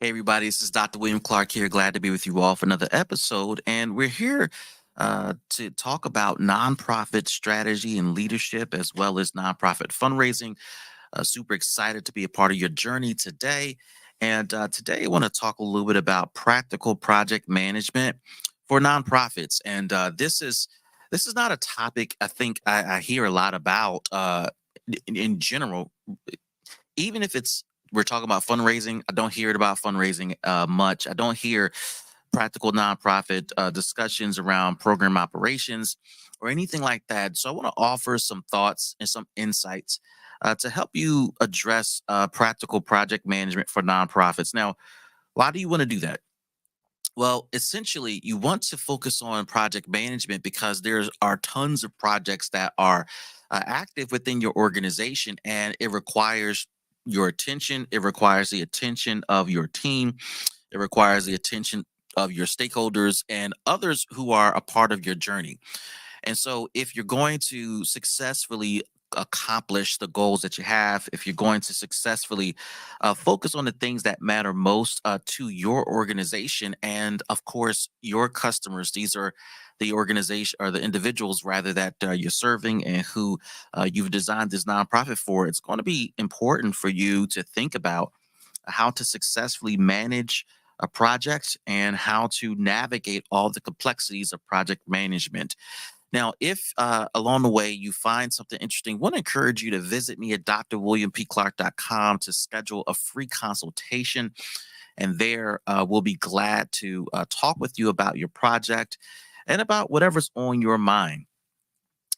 Hey, everybody, this is Dr. William Clark here. Glad to be with you all for another episode. And we're here to talk about nonprofit strategy and leadership, as well as nonprofit fundraising. Super excited to be a part of your journey today. And today, I want to talk a little bit about practical project management for nonprofits. And this is not a topic I think I hear a lot about in general, even if it's we're talking about fundraising. I don't hear it about fundraising much. I don't hear practical nonprofit discussions around program operations or anything like that. So I want to offer some thoughts and some insights to help you address practical project management for nonprofits. Now, why do you want to do that? Well, essentially, you want to focus on project management because there are tons of projects that are active within your organization, and it requires your attention. It requires the attention of your team. It requires the attention of your stakeholders and others who are a part of your journey. And so, if you're going to successfully accomplish the goals that you have, if you're going to successfully focus on the things that matter most to your organization and, of course, your customers, these are the organization or the individuals rather that you're serving and who you've designed this nonprofit for, it's going to be important for you to think about how to successfully manage a project and how to navigate all the complexities of project management. Now, if along the way you find something interesting, want to encourage you to visit me at drwilliampclark.com to schedule a free consultation. And there we'll be glad to talk with you about your project and about whatever's on your mind.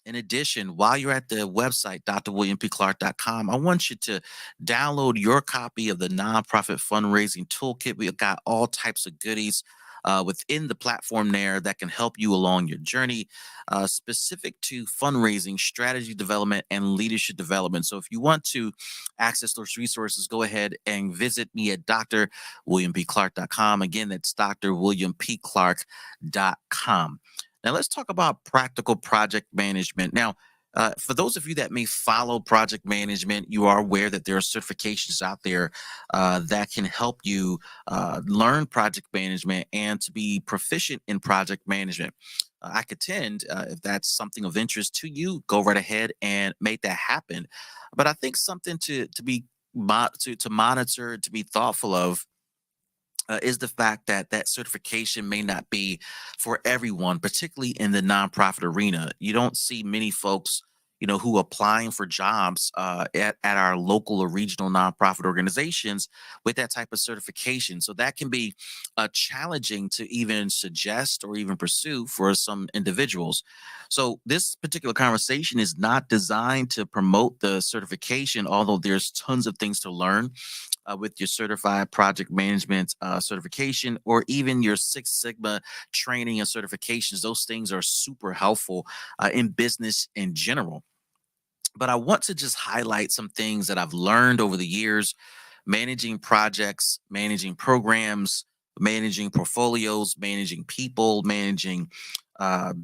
In addition, while you're at the website, drwilliampclark.com, I want you to download your copy of the Nonprofit Fundraising Toolkit. We've got all types of goodies within the platform there that can help you along your journey, specific to fundraising, strategy development, and leadership development. So if you want to access those resources, go ahead and visit me at drwilliampclark.com. Again, that's drwilliampclark.com. Now, let's talk about practical project management. Now, for those of you that may follow project management, you are aware that there are certifications out there that can help you learn project management and to be proficient in project management. I contend if that's something of interest to you, go right ahead and make that happen. But I think something to be to monitor, to be thoughtful of is the fact that that certification may not be for everyone, particularly in the nonprofit arena. You don't see many folks, who applying for jobs at our local or regional nonprofit organizations with that type of certification. So that can be challenging to even suggest or even pursue for some individuals. So this particular conversation is not designed to promote the certification, although there's tons of things to learn with your certified project management certification or even your Six Sigma training and certifications. Those things are super helpful in business in general. But I want to just highlight some things that I've learned over the years managing projects, managing programs, managing portfolios, managing people, managing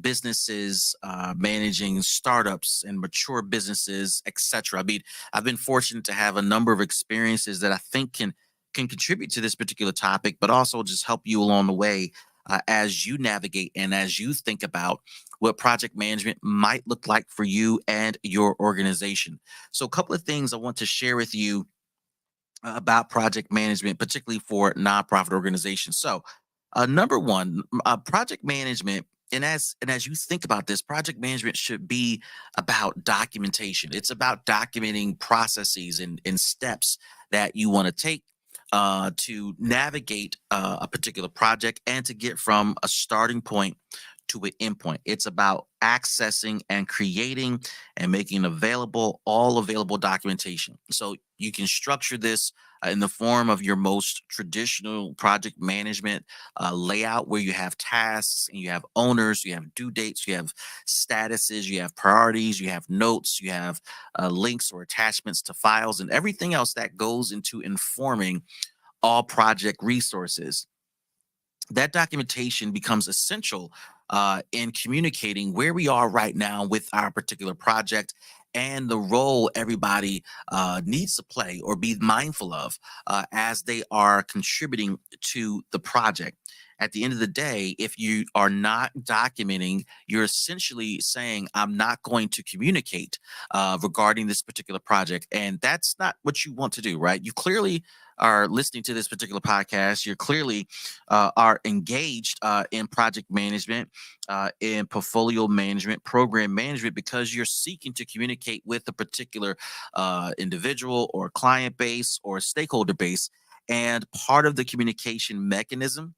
businesses, managing startups and mature businesses, etc. I mean, I've been fortunate to have a number of experiences that I think can contribute to this particular topic, but also just help you along the way as you navigate and as you think about what project management might look like for you and your organization. So, a couple of things I want to share with you about project management, particularly for nonprofit organizations. So, number one, project management. And as you think about this, project management should be about documentation. It's about documenting processes and steps that you want to take to navigate a particular project and to get from a starting point to an endpoint. It's about accessing and creating and making available all available documentation. So you can structure this in the form of your most traditional project management layout where you have tasks and you have owners, you have due dates, you have statuses, you have priorities, you have notes, you have links or attachments to files, and everything else that goes into informing all project resources. That documentation becomes essential in communicating where we are right now with our particular project and the role everybody needs to play or be mindful of as they are contributing to the project. At the end of the day, if you are not documenting, you're essentially saying, I'm not going to communicate regarding this particular project. And that's not what you want to do, right? You clearly are listening to this particular podcast. You're clearly are engaged in project management, in portfolio management, program management, because you're seeking to communicate with a particular individual or client base or stakeholder base. And part of the communication mechanism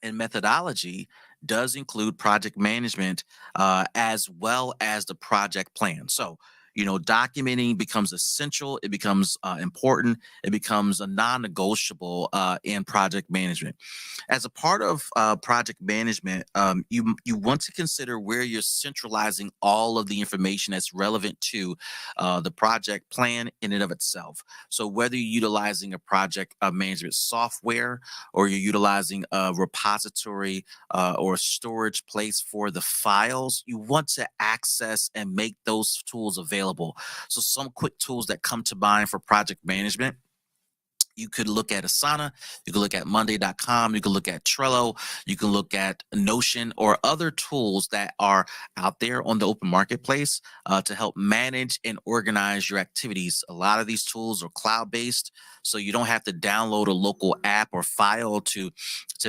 and methodology does include project management as well as the project plan. So, documenting becomes essential. It becomes important. It becomes a non-negotiable in project management. As a part of project management, you want to consider where you're centralizing all of the information that's relevant to the project plan in and of itself. So whether you're utilizing a project management software or you're utilizing a repository or a storage place for the files, you want to access and make those tools available. So some quick tools that come to mind for project management: you could look at Asana, you can look at Monday.com, you can look at Trello, you can look at Notion or other tools that are out there on the open marketplace to help manage and organize your activities. A lot of these tools are cloud-based, so you don't have to download a local app or file to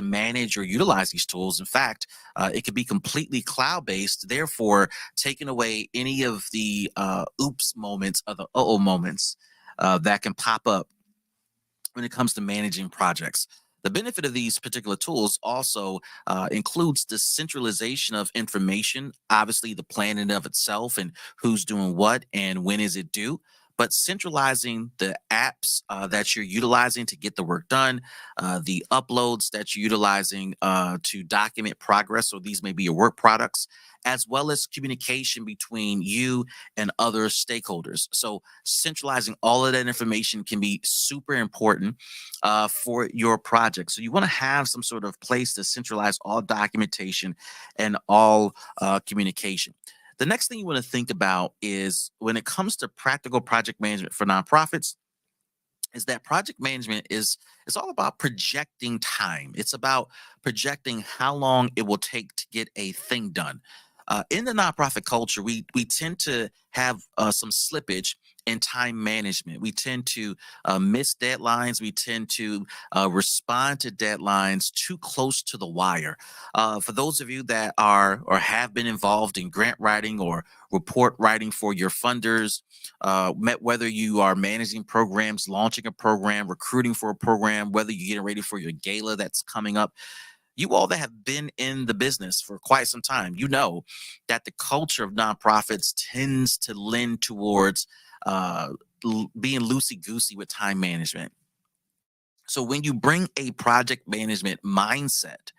manage or utilize these tools. In fact, it could be completely cloud-based, therefore taking away any of the oops moments or the uh-oh moments that can pop up when it comes to managing projects. The benefit of these particular tools also includes the centralization of information, obviously the planning of itself and who's doing what and when is it due, but centralizing the apps that you're utilizing to get the work done, the uploads that you're utilizing to document progress. So these may be your work products, as well as communication between you and other stakeholders. So centralizing all of that information can be super important for your project. So you want to have some sort of place to centralize all documentation and all communication. The next thing you want to think about is when it comes to practical project management for nonprofits, is that project management is it's all about projecting time. It's about projecting how long it will take to get a thing done. In the nonprofit culture, we tend to have some slippage in time management. We tend to miss deadlines. We tend to respond to deadlines too close to the wire. For those of you that are or have been involved in grant writing or report writing for your funders, whether you are managing programs, launching a program, recruiting for a program, whether you're getting ready for your gala that's coming up, you all that have been in the business for quite some time, you know that the culture of nonprofits tends to lend towards uh, being loosey goosey with time management. So when you bring a project management mindset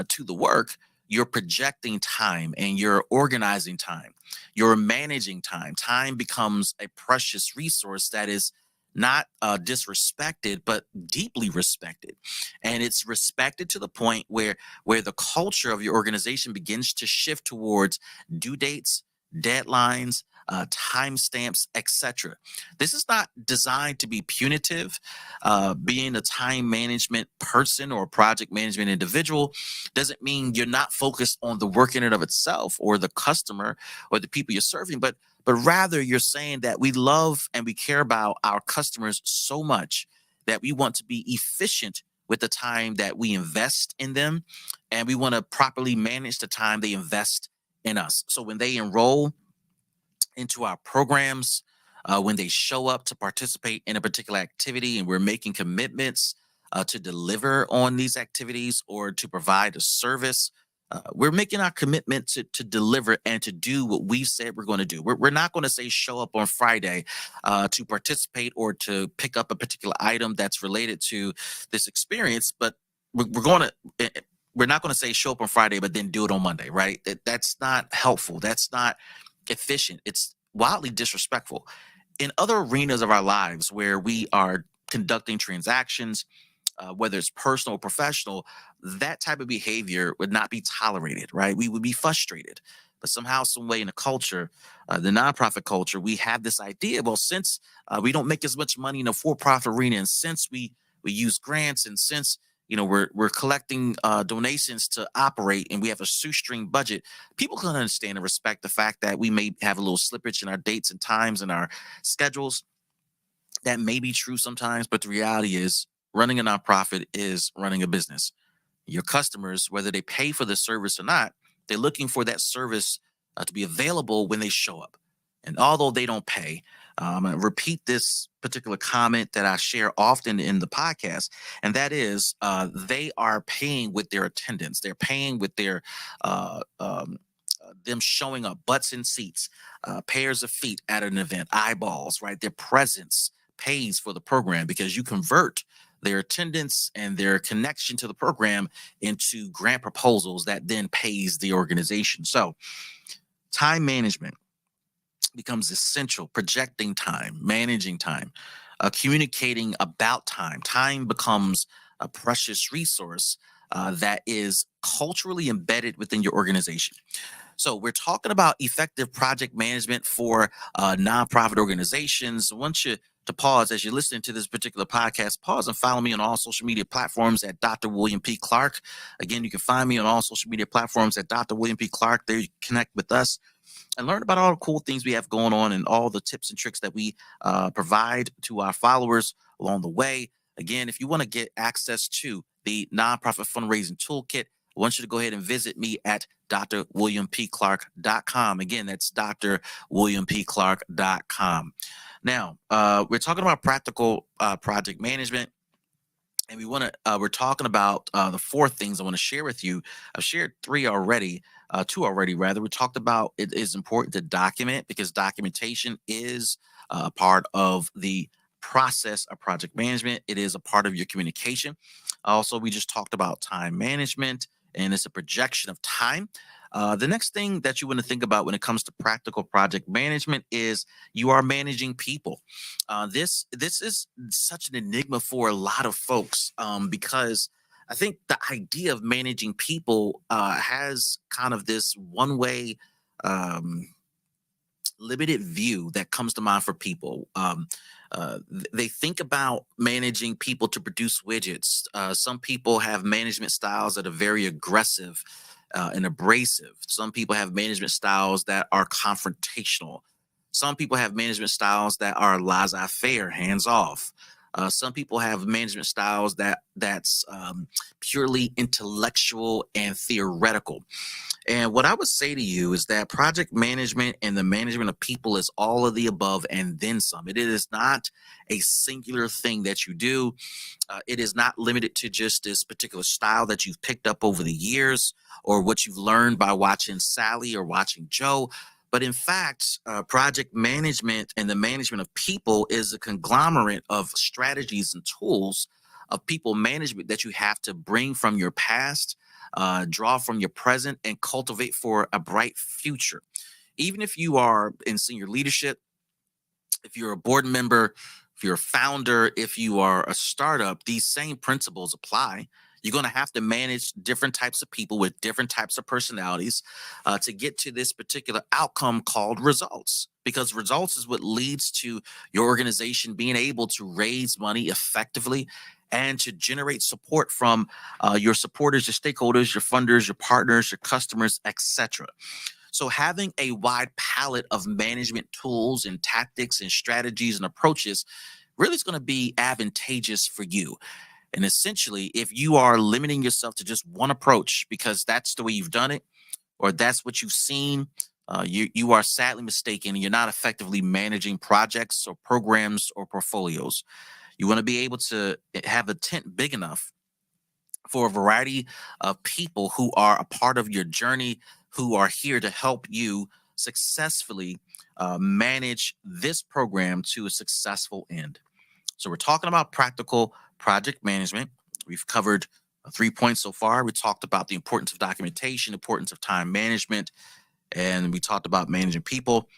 to the work, you're projecting time and you're organizing time. You're managing time. Time becomes a precious resource that is not disrespected, but deeply respected. And it's respected to the point where the culture of your organization begins to shift towards due dates, deadlines, timestamps, etc. This is not designed to be punitive. Being a time management person or project management individual doesn't mean you're not focused on the work in and of itself or the customer or the people you're serving, but rather you're saying that we love and we care about our customers so much that we want to be efficient with the time that we invest in them, and we want to properly manage the time they invest in us. So when they enroll into our programs, when they show up to participate in a particular activity and we're making commitments to deliver on these activities or to provide a service, we're making our commitment to deliver and to do what we said we're going to do. We're not going to say show up on Friday to participate or to pick up a particular item that's related to this experience, but we're going to. We're not going to say show up on Friday, but then do it on Monday, right? That's not helpful. That's not efficient. It's wildly disrespectful. In other arenas of our lives where we are conducting transactions, whether it's personal or professional, that type of behavior would not be tolerated, right? We would be frustrated. But somehow, some way in the culture, the nonprofit culture, we have this idea. Well, since we don't make as much money in the for-profit arena, and since we use grants, and since we're collecting donations to operate, and we have a shoestring budget, people can understand and respect the fact that we may have a little slippage in our dates and times and our schedules. That may be true sometimes, but the reality is running a nonprofit is running a business. Your customers, whether they pay for the service or not, they're looking for that service to be available when they show up. And although they don't pay, I repeat this particular comment that I share often in the podcast, and that is they are paying with their attendance. They're paying with their them showing up, butts in seats, pairs of feet at an event, eyeballs, right? Their presence pays for the program because you convert their attendance and their connection to the program into grant proposals that then pays the organization. So, time management becomes essential. Projecting time, managing time, communicating about time. Time becomes a precious resource that is culturally embedded within your organization. So we're talking about effective project management for nonprofit organizations. I want you to pause as you're listening to this particular podcast. Pause and follow me on all social media platforms at Dr. William P. Clark. Again, you can find me on all social media platforms at Dr. William P. Clark. There you can connect with us and learn about all the cool things we have going on and all the tips and tricks that we provide to our followers along the way. Again, if you want to get access to the nonprofit fundraising toolkit, I want you to go ahead and visit me at drwilliampclark.com. Again, that's drwilliampclark.com. Now, we're talking about practical project management. And we're talking about the four things I want to share with you. I've shared two already, rather. We talked about it is important to document because documentation is part of the process of project management. It is a part of your communication. Also, we just talked about time management, and it's a projection of time. The next thing that you want to think about when it comes to practical project management is you are managing people. This is such an enigma for a lot of folks because I think the idea of managing people has kind of this one way. Limited view that comes to mind for people. They think about managing people to produce widgets. Some people have management styles that are very aggressive and abrasive. Some people have management styles that are confrontational. Some people have management styles that are laissez-faire, hands off. Some people have management styles that's purely intellectual and theoretical. And what I would say to you is that project management and the management of people is all of the above and then some. It is not a singular thing that you do. It is not limited to just this particular style that you've picked up over the years or what you've learned by watching Sally or watching Joe. But in fact, project management and the management of people is a conglomerate of strategies and tools of people management that you have to bring from your past, draw from your present, and cultivate for a bright future. Even if you are in senior leadership, if you're a board member, if you're a founder, if you are a startup, these same principles apply. You're going to have to manage different types of people with different types of personalities to get to this particular outcome called results. Because results is what leads to your organization being able to raise money effectively and to generate support from your supporters, your stakeholders, your funders, your partners, your customers, etc. So having a wide palette of management tools and tactics and strategies and approaches really is going to be advantageous for you. And essentially, if you are limiting yourself to just one approach because that's the way you've done it or that's what you've seen, you are sadly mistaken and you're not effectively managing projects or programs or portfolios. You want to be able to have a tent big enough for a variety of people who are a part of your journey, who are here to help you successfully manage this program to a successful end. So we're talking about practical project management. We've covered 3 points so far. We talked about the importance of documentation, importance of time management, and we talked about managing people.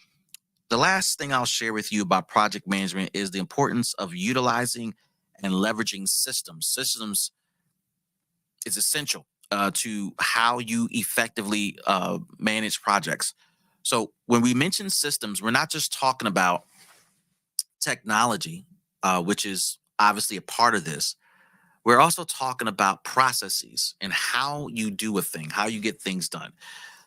The last thing I'll share with you about project management is the importance of utilizing and leveraging systems. Systems is essential to how you effectively manage projects. So when we mention systems, we're not just talking about technology, which is obviously a part of this. We're also talking about processes and how you do a thing, how you get things done.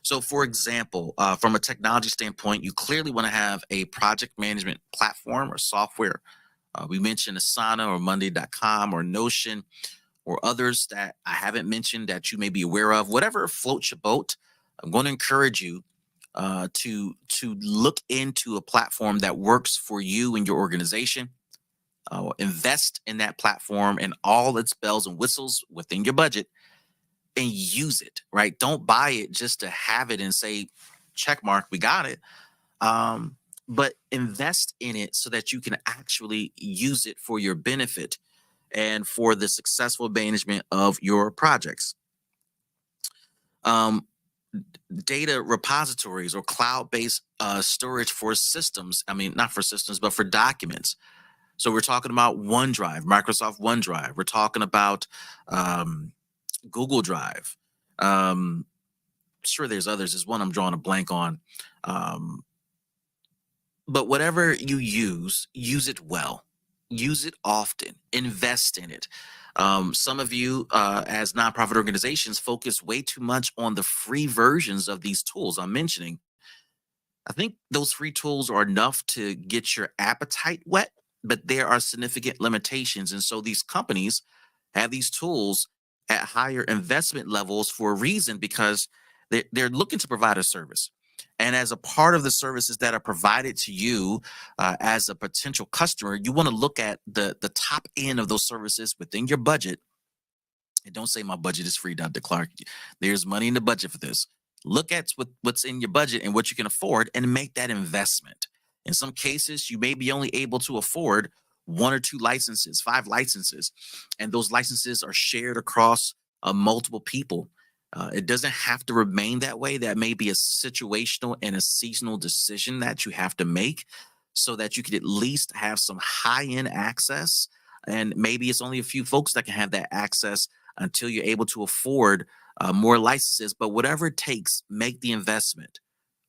So, for example, from a technology standpoint, you clearly want to have a project management platform or software. We mentioned Asana or Monday.com or Notion or others that I haven't mentioned that you may be aware of. Whatever floats your boat, I'm going to encourage you to look into a platform that works for you and your organization. Invest in that platform and all its bells and whistles within your budget and use it, right? Don't buy it just to have it and say, check mark, we got it. But invest in it so that you can actually use it for your benefit and for the successful management of your projects. Um, Data repositories or cloud-based storage for systems. I mean, not for systems, but for documents. So we're talking about OneDrive, Microsoft OneDrive. We're talking about Google Drive. Um, sure, there's others. There's one I'm drawing a blank on. Um, but whatever you use it well. Use it often. Invest in it. Some of you, as nonprofit organizations, focus way too much on the free versions of these tools I'm mentioning. I think those free tools are enough to get your appetite wet, but there are significant limitations. And so these companies have these tools at higher investment levels for a reason because they're looking to provide a service. And as a part of the services that are provided to you as a potential customer, you want to look at the top end of those services within your budget. And don't say my budget is free, Dr. Clark. There's money in the budget for this. Look at what's in your budget and what you can afford and make that investment. In some cases, you may be only able to afford one or two licenses, five licenses, and those licenses are shared across multiple people. It doesn't have to remain that way. That may be a situational and a seasonal decision that you have to make so that you could at least have some high end access. And maybe it's only a few folks that can have that access until you're able to afford more licenses. But whatever it takes, make the investment.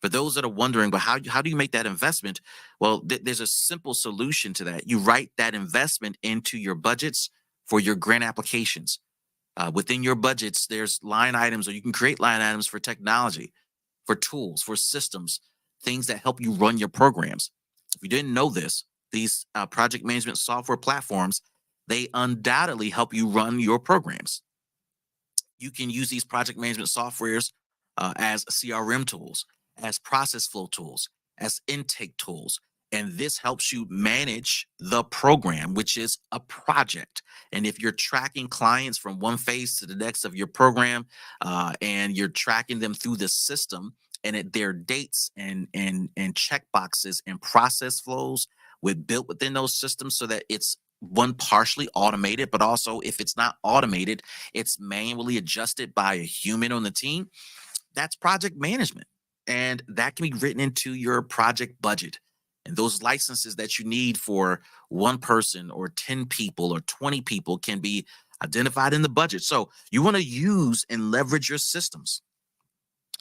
For those that are wondering, but how do you make that investment? Well, there's a simple solution to that. You write that investment into your budgets for your grant applications. Within your budgets, there's line items, or you can create line items for technology, for tools, for systems, things that help you run your programs. If you didn't know this, these project management software platforms, they undoubtedly help you run your programs. You can use these project management softwares as CRM tools, as process flow tools, as intake tools. And this helps you manage the program, which is a project. And if you're tracking clients from one phase to the next of your program, and you're tracking them through the system and at their dates and check boxes and process flows with built within those systems so that it's one partially automated, but also if it's not automated, it's manually adjusted by a human on the team. That's project management. And that can be written into your project budget. And those licenses that you need for one person or 10 people or 20 people can be identified in the budget. So you want to use and leverage your systems.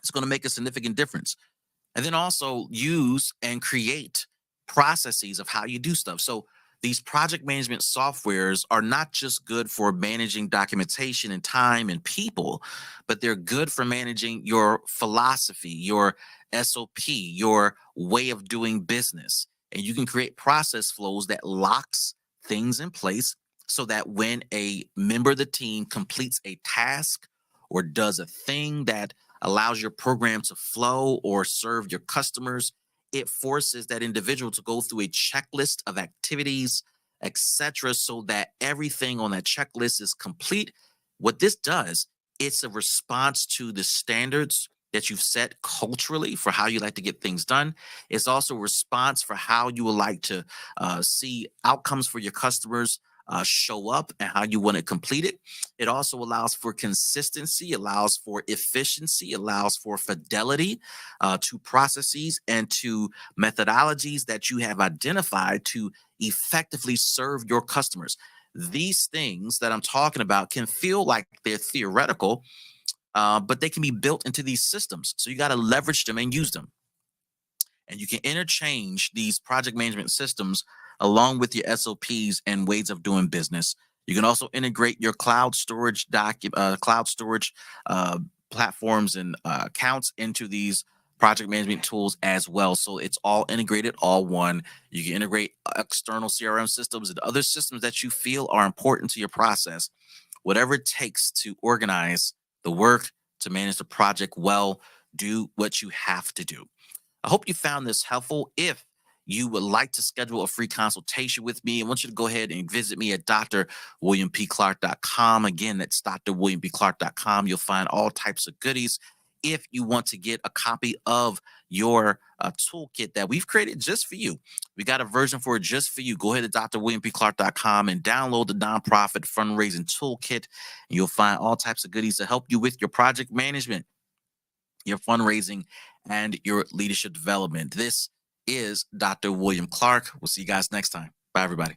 It's going to make a significant difference. And then also use and create processes of how you do stuff. So these project management softwares are not just good for managing documentation and time and people, but they're good for managing your philosophy, your SOP, your way of doing business. And you can create process flows that locks things in place so that when a member of the team completes a task or does a thing that allows your program to flow or serve your customers, it forces that individual to go through a checklist of activities, etc., so that everything on that checklist is complete. What this does, it's a response to the standards that you've set culturally for how you like to get things done. It's also a response for how you would like to see outcomes for your customers show up and how you want it completed. It also allows for consistency, allows for efficiency, allows for fidelity to processes and to methodologies that you have identified to effectively serve your customers. These things that I'm talking about can feel like they're theoretical, but they can be built into these systems. So you got to leverage them and use them. And you can interchange these project management systems along with your SOPs and ways of doing business. You can also integrate your cloud storage uh, platforms and accounts into these project management tools as well. So it's all integrated, all one. You can integrate external CRM systems and other systems that you feel are important to your process. Whatever it takes to organize the work, to manage the project well, do what you have to do. I hope you found this helpful. If you would like to schedule a free consultation with me, I want you to go ahead and visit me at drwilliampclark.com. Again, that's drwilliampclark.com. You'll find all types of goodies. If you want to get a copy of your toolkit that we've created just for you, we got a version for it just for you. Go ahead to drwilliampclark.com and download the nonprofit fundraising toolkit. And you'll find all types of goodies to help you with your project management, your fundraising, and your leadership development. This is Dr. William Clark. We'll see you guys next time. Bye, everybody.